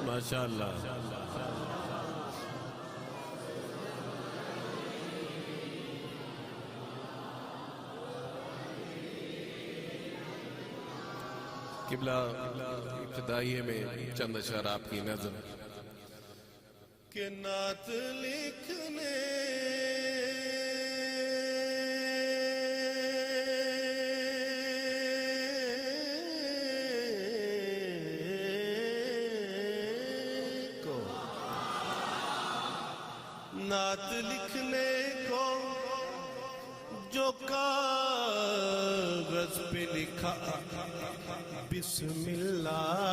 ماشاءاللہ قبلہ ابتدائیے میں چند اشعار آپ کی نظر کہ نعت لکھنے کو نعت لکھنے کو جو کاغذ پہ لکھا بسم اللہ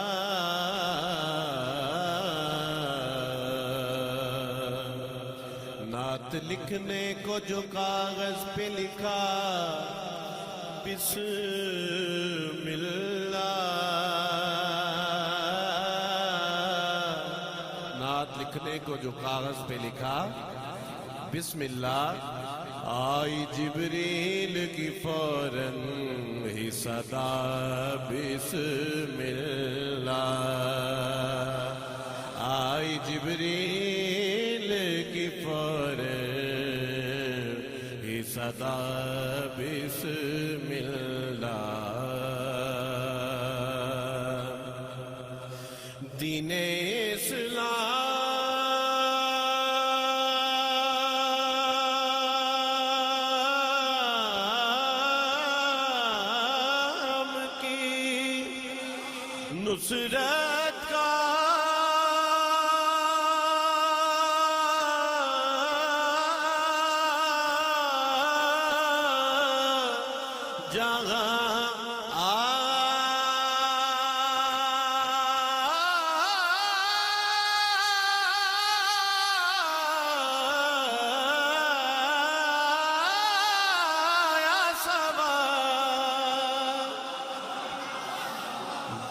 نعت لکھنے کو جو کاغذ پہ لکھا بسم اللہ نعت لکھنے کو جو کاغذ پہ لکھا بسم اللہ آئی جبریل کی فوراً ہی صدا بسم اللہ آئی جبریل کی فوراً ہی صدا بسم اللہ دین اسلام نصرت کا جہاں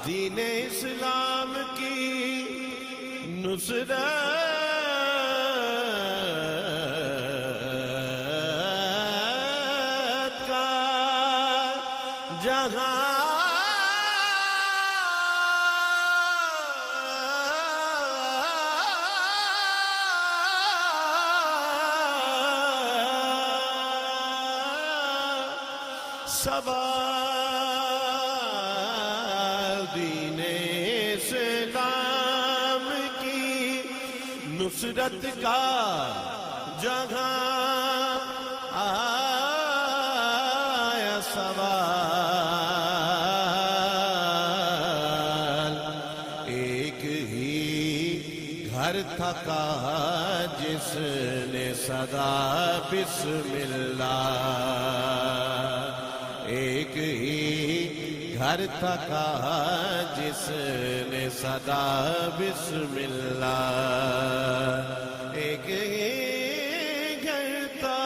دین اسلام کی نصرت کا جہاں دین اسلام کی نصرت کا جہاں آیا سوال ایک ہی گھر تھا کہا جس نے صدا بسم اللہ ایک ہی گھر تھا کہا جس نے صدا بسم اللہ ایک ہی گھر تھا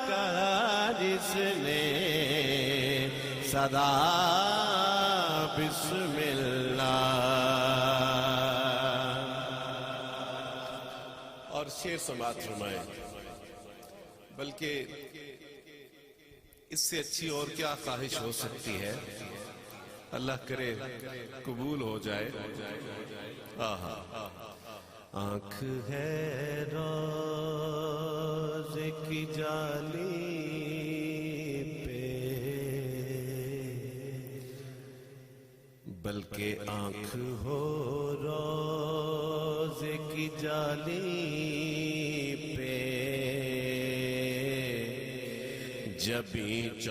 کہا جس نے صدا بسم اللہ اور شعر سماعت فرمائے بلکہ اس سے اچھی اور کیا خواہش ہو سکتی ہے اللہ کرے قبول ہو جائے آنکھ ہے روزے کی جالی پہ بلکہ آنکھ ہو روزے کی جالی پہ جبھی چوکھٹ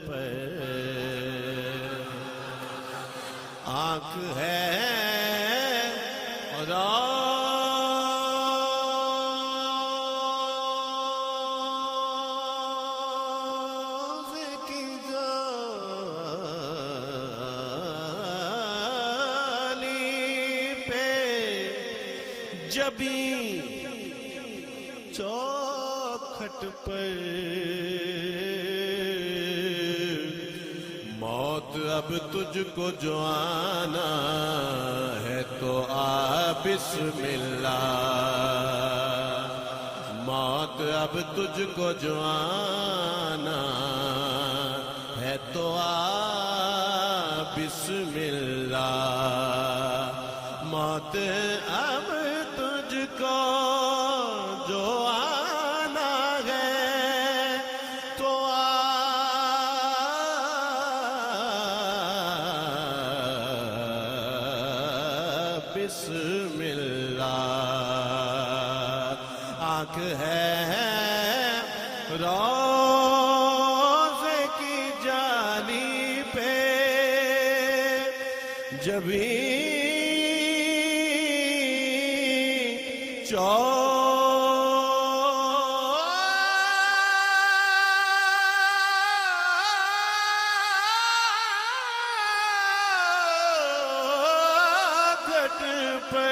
پر آنکھ ہے جبھی چوکھٹ پر موت اب تجھ کو جو آنا بسم اللہ موت اب تجھ کو جو آنا ہے تو آ بسم اللہ موت اب تجھ کو جو آنا ہے تو آ بسم اللہ آنکھ ہے روزے کی جالی پہ جبھی چوکھٹ پہ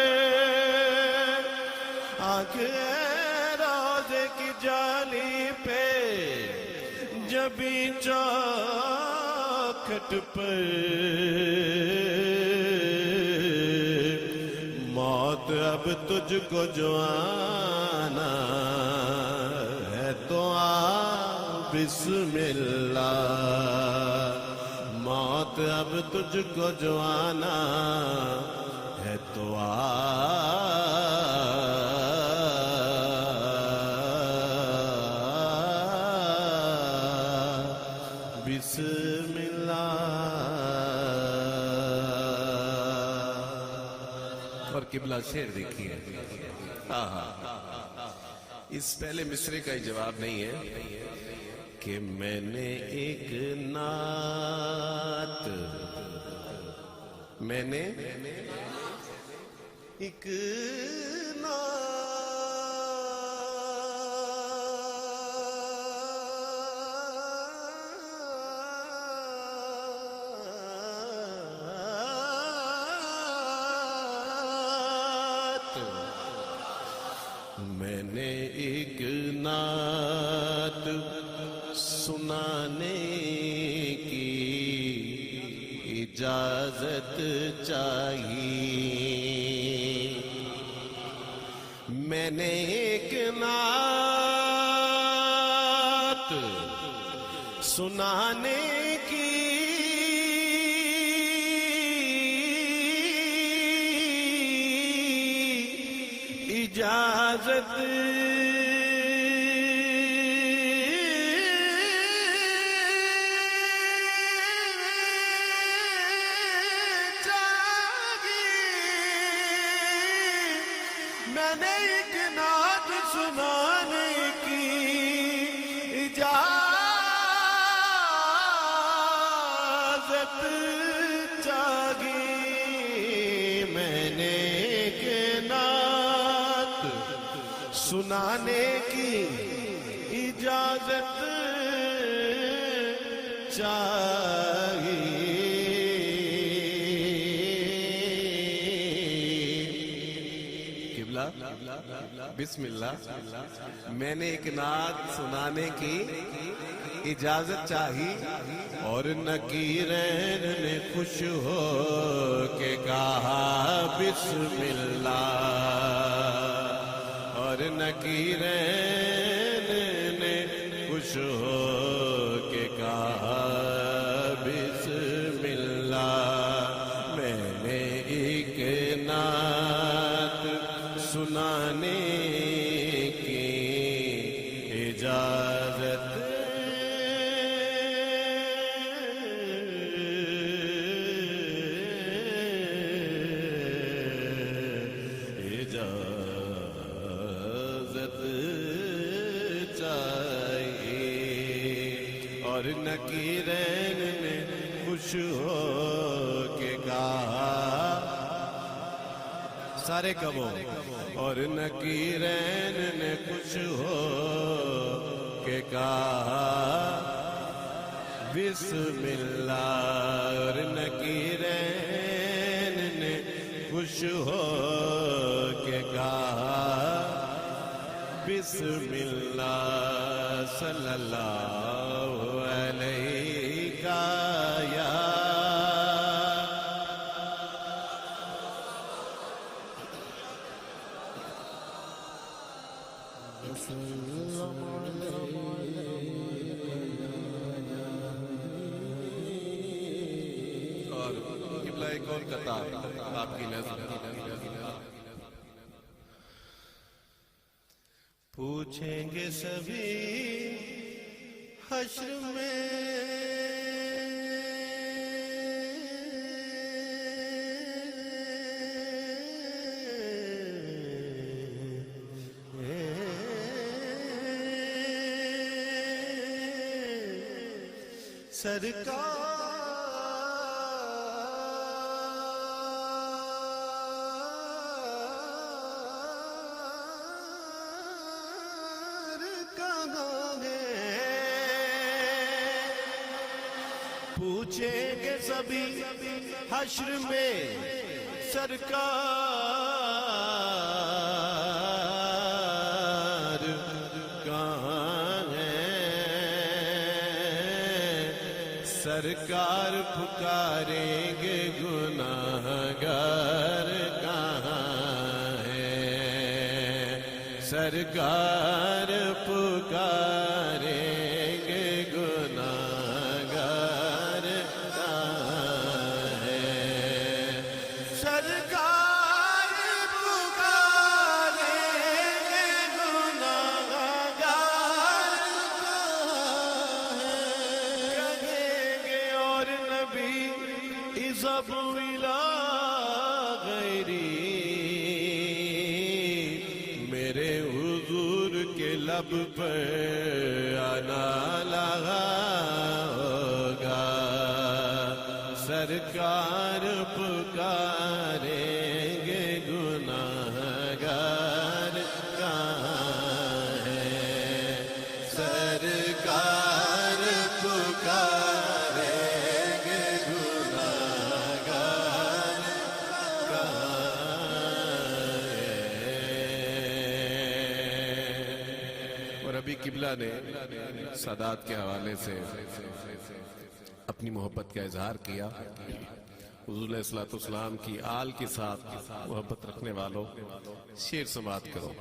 آنکھ روزے کی جالی پہ جبھی چوکھٹ پہ موت اب تجھ کو جو آنا ہے تو آ بسم اللہ موت اب تجھ کو جو آنا ہے تو آ بسم اللہ اور قبلہ شعر دیکھیے اس پہلے مصرے کا ہی جواب نہیں ہے کہ میں نے ایک نعت میں نے ایک میں نے ایک نعت سنانے کی اجازت چاہیے میں نے ایک نعت سنانے کی اجازت میں نے ایک نعت سنانے کی اجازت چاہیے میں نے ایک نعت سنانے کی اجازت چاہیے بسم اللہ میں نے ایک نعت سنانے کی اجازت چاہی اور نکیرین نے خوش ہو کے کہا بسم اللہ اور نکیرین نے خوش ہو کے کہا بسم اللہ میں نے ایک نعت سنانے کی اجازت چاہیے اور نکیرین نے خوش ہو کے کہا سارے کبوں اور نکیرین نے خوش ہو کے کہا بسم اللہ اور نکیرین نے خوش ہو کے کہا بسم اللہ صلی اللہ علیہ یا وسلم علیک اور قبلہ کولکتہ آپ کی نظر پوچھیں گے سبھی حشر میں سرکار کہاں ہے پوچھیں گے سبھی حشر میں سرکار کہاں ہے سرکار پکاریں گے گناہگار کہاں ہے سرکار پکاریں گے گناہگار کہاں ہے سرکار پکاریں گے گناہگار اذهب إلى غیری میرے حضور کے لب پر آنا لگا ہوگا سرکار پکاریں گے گناہگار کہاں ہے سرکار پکاریں گے گناہگار اور ابھی قبلہ نے سادات کے حوالے سے اپنی محبت کا اظہار کیا حضور علیہ السلام کی آل کے ساتھ محبت رکھنے والوں شعر سماعت کرو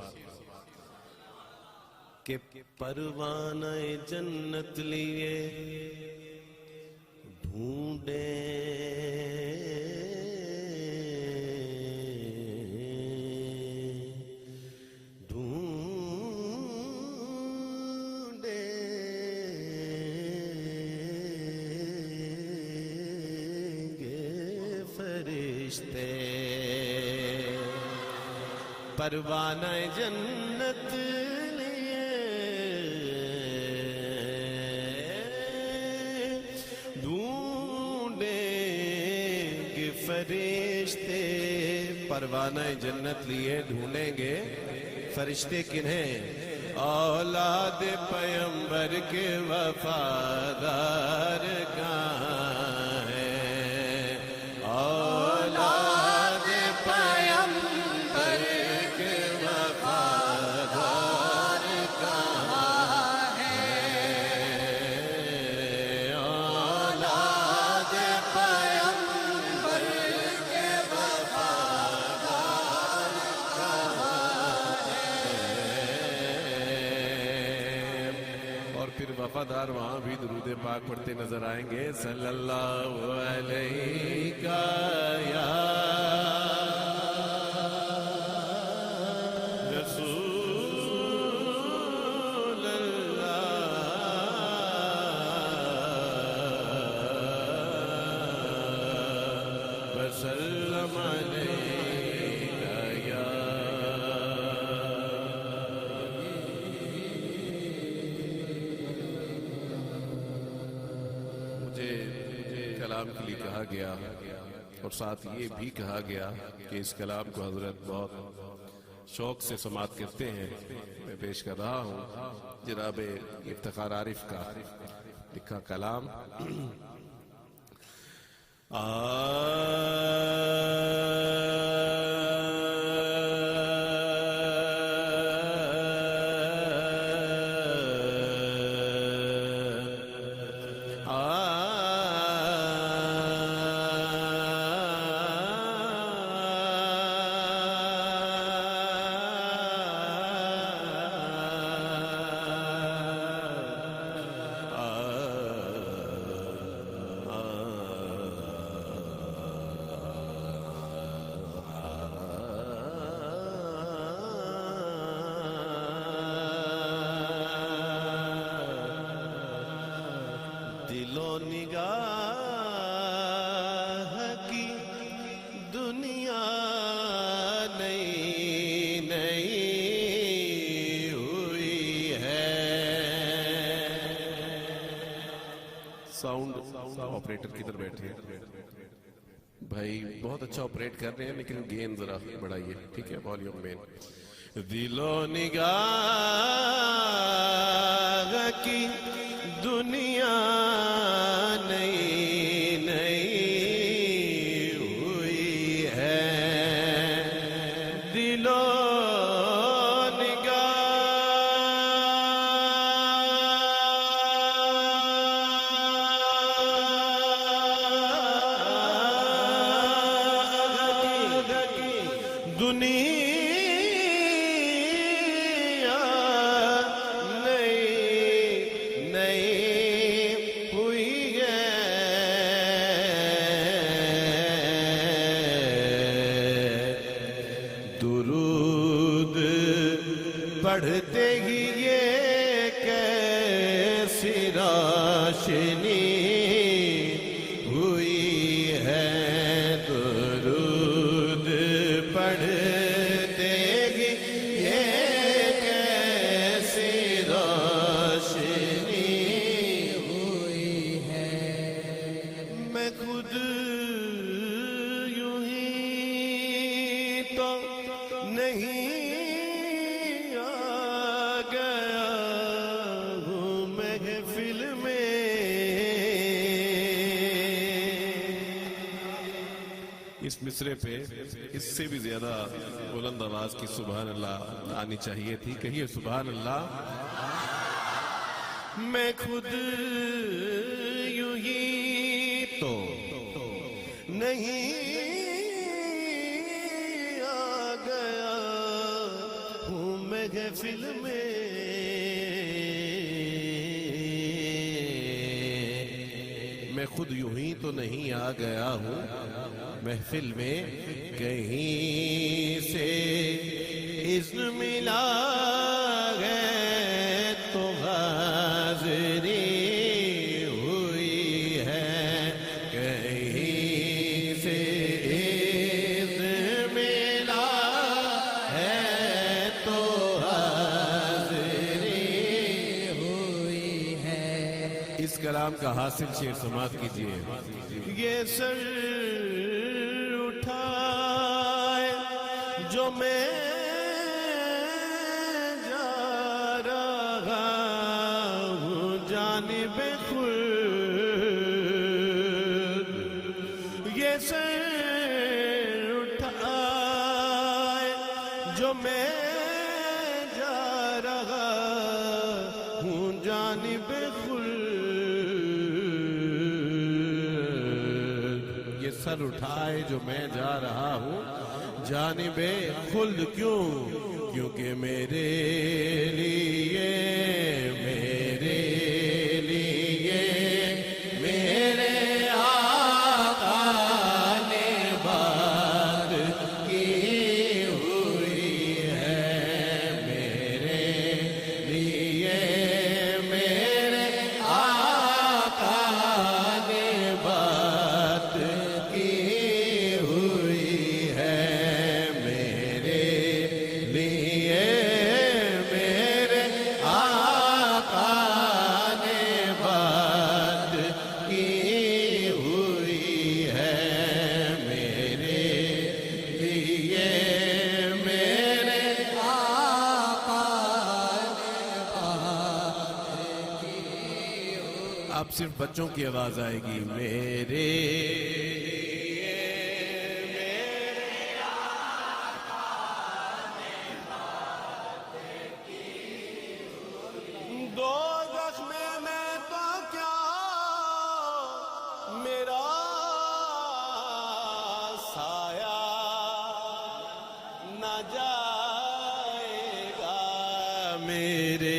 کہ پروانہ جنت لیے پروانہ جنت لیے ڈھونڈیں گے فرشتے پروانہ جنت لیے ڈھونڈیں گے فرشتے کنہیں اولاد پیغمبر کے وفادار کہاں ہیں اولاد پیغمبر کے وفادار کہاں ہیں اولاد پیغمبر کے وفادار کہاں ہیں اور پھر وفادار وہاں بھی درود پاک پڑھتے نظر آئیں گے صلی اللہ علیہ یا رسول اللہ وسلم علیہ یا کلام کے لیے کہا گیا اور ساتھ یہ بھی کہا گیا کہ اس کلام کو حضرت بہت شوق سے سماعت کرتے ہیں میں پیش کر رہا ہوں جناب افتخار عارف کا لکھا کلام دنیا نئی نئی ہوئی ہے. ساؤنڈ آپریٹر کدھر بیٹھے بھائی؟ بہت اچھا آپریٹ کر رہے ہیں لیکن گین ذرا بڑھائیے. ٹھیک ہے، والیوم مین. دل و نگاہ کی دنیا نئی نئی ہوئی ہے. دل و پڑھتے ہی یہ کیسی روشنی ہوئی ہے. درود پڑھتے ہی یہ کیسی روشنی ہوئی ہے. میں خود یوں ہی تو نہیں اس مصرے پہ اس سے بھی زیادہ بلند آواز کی سبحان اللہ آنی چاہیے تھی. کہیے سبحان اللہ. میں خود یوں ہی تو نہیں آ گیا ہوں محفل میں. میں خود یوں ہی تو نہیں آ گیا ہوں محفل میں. کہیں سے اذن ملا ہے تو حاضری ہوئی ہے. کہیں سے اذن ملا ہے تو حاضری ہوئی ہے. اس کلام کا حاصل شعر سماعت کیجیے. یہ سر اٹھائے جو میں جا رہا ہوں جانب خود. یہ سر اٹھائے جو میں جا رہا ہوں جانب خود. سر اٹھائے جو میں جا رہا ہوں جانب خلد. کیوں؟ کیونکہ میرے لیے میرے آقا نے بات کی ہوئی ہے. میرے لیے میرے آقا نے بات اب صرف بچوں کی آواز آئے گی. میرے دوزخ میں تو کیا میرا سایہ نہ جائے گا. میرے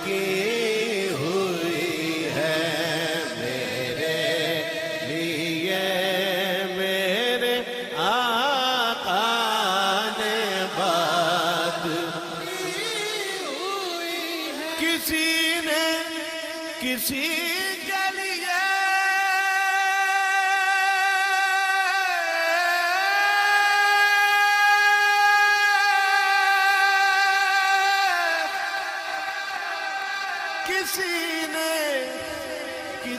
کی ہوئی ہے.